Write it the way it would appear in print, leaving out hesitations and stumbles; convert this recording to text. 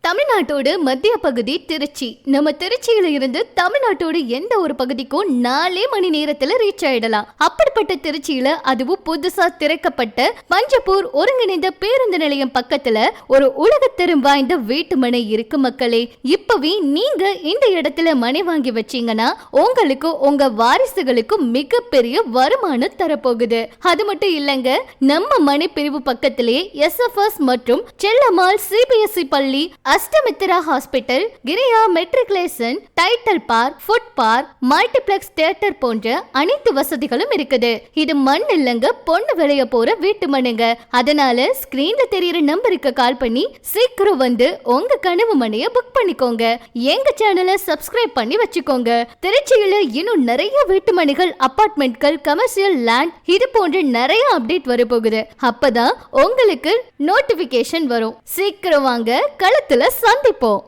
தமிழ்நாட்டோட மத்திய பகுதி திருச்சி. நம்ம திருச்சியில இருந்து தமிழ்நாட்டோட எந்த ஒரு பகுதிக்கும் 4 மணி நேரத்துல ரீச் ஆயிடலாம். அப்படிப்பட்ட திருச்சியில அதுவும் புதுசா திறக்கப்பட்ட பஞ்சப்பூர் ஒருங்கிணைந்த பேருந்து நிலையம் பக்கத்துல ஒரு உலகத்தரம் வாய்ந்த வீட்டு மனை இருக்கு மக்களே. இப்பவே நீங்க இந்த இடத்துல மனை வாங்கி வச்சீங்கன்னா உங்களுக்கு உங்க வாரிசுகளுக்கு மிகப்பெரிய வருமானம் தரப்போகுது. அது மட்டும் இல்லங்க, நம்ம மனை பிரிவு பக்கத்திலே SFS மற்றும் செல்லம்மாள் CBSE பள்ளி, Ashtamitra hospital, Kriya matriculation, title park, food park, multiplex theatre போன்ற அனைத்து வசதிகளும் இருக்குது. இது மண் இல்லங்க, பொண்ணு விளைய போற வீட்டு மனுங்க. அதனால ஸ்கிரீன்ல தெரியற நம்பருக்கு கால் பண்ணி சீக்கிரம் வந்து உங்க கனவு மனைய புக் பண்ணிக்கோங்க. எங்க சேனலை சப்ஸ்கிரைப் பண்ணி வச்சுக்கோங்க. திருச்சியில இன்னும் நிறைய வீட்டு மனைகள், அபார்ட்மெண்ட்கள், கமர்ஷியல் லேண்ட் இது போன்ற நிறைய அப்டேட் வரப்போகுது. அப்பதான் உங்களுக்கு நோட்டிபிகேஷன் வரும். சீக்கிரம் வாங்க, களத்துல சந்திப்போம்.